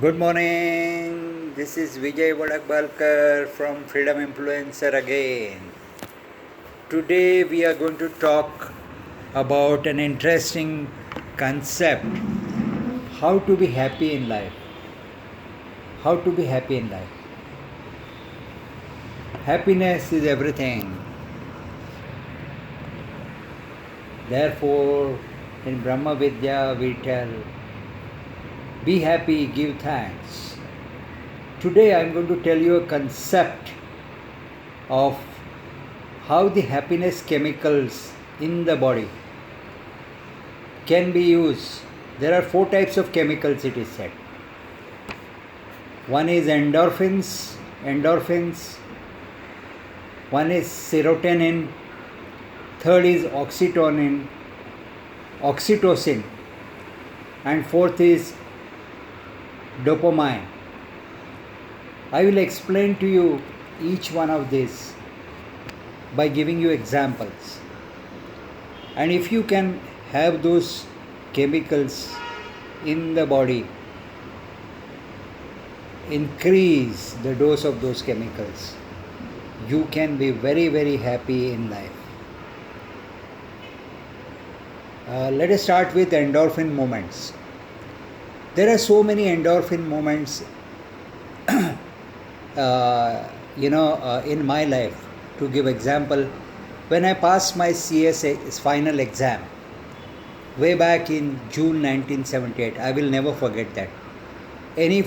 Good morning. This is Vijay Vadakbalkar from Freedom Influencer again. Today we are going to talk about an interesting concept, how to be happy in life. How to be happy in life. Happiness is everything. Therefore, in Brahma Vidya we tell, be happy, give thanks. Today I am going to tell you a concept of how the happiness chemicals in the body can be used. There are 4 types of chemicals, it is said. One is endorphins, one is serotonin, third is oxytocin, and fourth is dopamine. I will explain to you each one of these by giving you examples. And if you can have those chemicals in the body, increase the dose of those chemicals, you can be very, very happy in life. Let us start with endorphin moments. There are so many endorphin moments in my life. To give example, when I passed my CS final exam way back in June 1978, I will never forget that. Any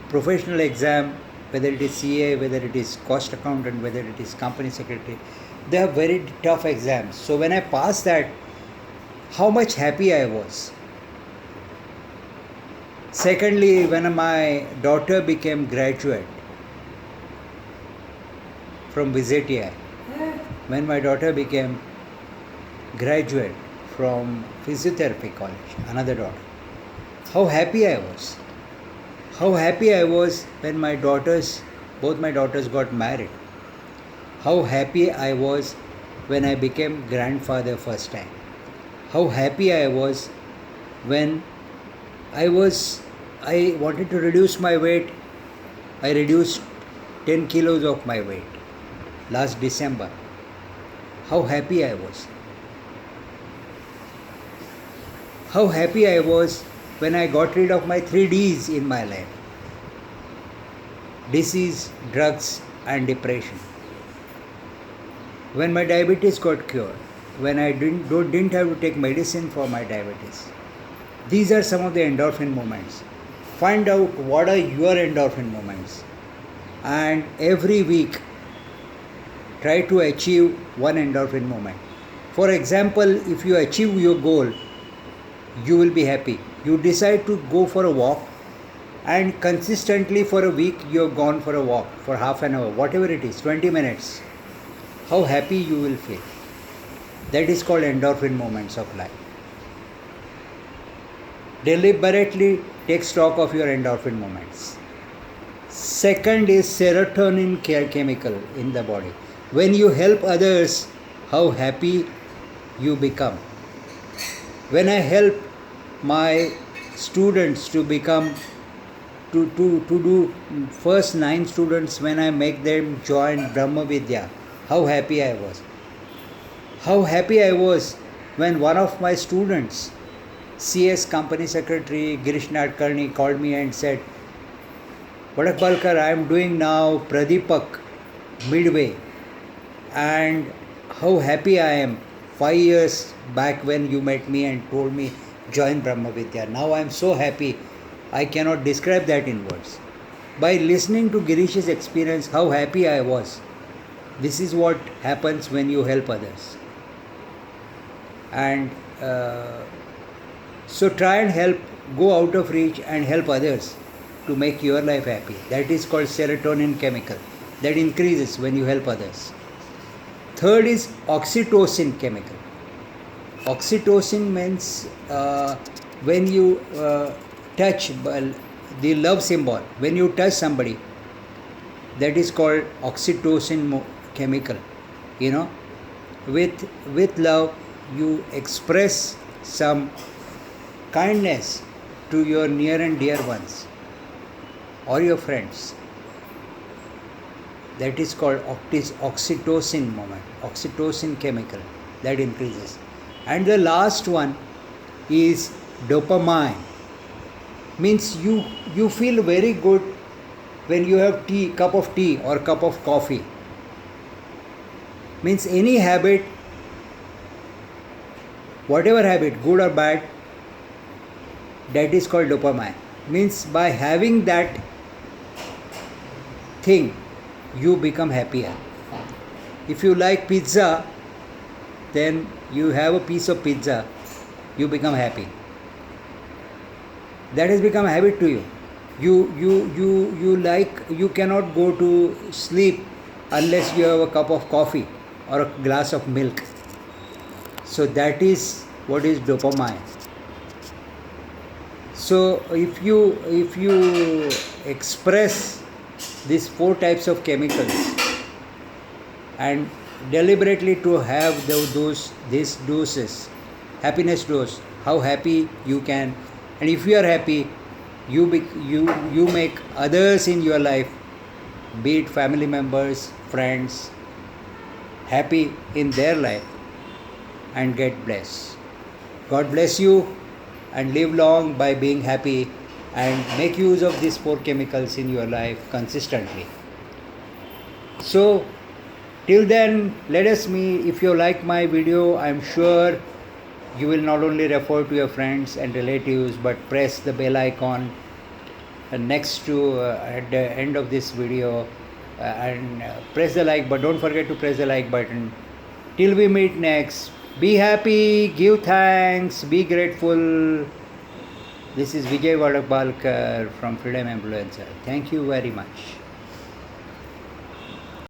professional exam, whether it is CA, whether it is cost accountant, whether it is company secretary, they are very tough exams. So when I passed that, how much happy I was. Secondly, when my daughter became graduate from VZTI, when my daughter became graduate from physiotherapy college, another daughter, how happy I was. How happy I was when both my daughters got married. How happy I was when I became grandfather first time. How happy I was when I wanted to reduce my weight. I reduced 10 kilos of my weight last December. How happy I was. How happy I was when I got rid of my 3Ds in my life: disease, drugs, and depression. When my diabetes got cured, when I didn't have to take medicine for my diabetes. These are some of the endorphin moments. Find out what are your endorphin moments, and every week try to achieve one endorphin moment. For example, if you achieve your goal, you will be happy. You decide to go for a walk, and consistently for a week you have gone for a walk for half an hour, whatever it is, 20 minutes. How happy you will feel. That is called endorphin moments of life. Deliberately take stock of your endorphin moments. Second is serotonin chemical in the body. When you help others, how happy you become. When I help my students to do first 9 students, when I make them join Brahma Vidya, how happy I was. How happy I was when one of my students, CS company secretary Girish Nadkarni, called me and said, Vadakbalkar, I am doing now Pradipak midway, and how happy I am 5 years back when you met me and told me join Brahma Vidya. Now I am so happy, I cannot describe that in words. By listening to Girish's experience, how happy I was. This is what happens when you help others. And so try and help, go out of reach and help others to make your life happy. That is called serotonin chemical. That increases when you help others. Third is oxytocin chemical. Oxytocin means when you touch the love symbol, when you touch somebody, that is called oxytocin chemical. With love, you express some kindness to your near and dear ones. or your friends. That is called oxytocin moment, oxytocin chemical that increases. And the last one is dopamine. Means you feel very good when you have cup of tea or cup of coffee. Means any habit, whatever habit, good or bad, that is called dopamine. Means by having that thing, you become happier. If you like pizza, then you have a piece of pizza, you become happy. That has become a habit to you. You cannot go to sleep unless you have a cup of coffee or a glass of milk. So that is what is dopamine. So if you express these 4 types of chemicals and deliberately to have these doses, happiness dose, how happy you can, and if you are happy, you make others in your life, be it family members, friends, happy in their life and get blessed. God bless you and live long by being happy and make use of these 4 chemicals in your life consistently. So till then, let us meet. If you like my video, I am sure you will not only refer to your friends and relatives, but press the bell icon next to at the end of this video and press the like button. Don't forget to press the like button. Till we meet next, be happy, give thanks, be grateful. This is Vijay Vadabalkar from Freedom Influencer. Thank you very much.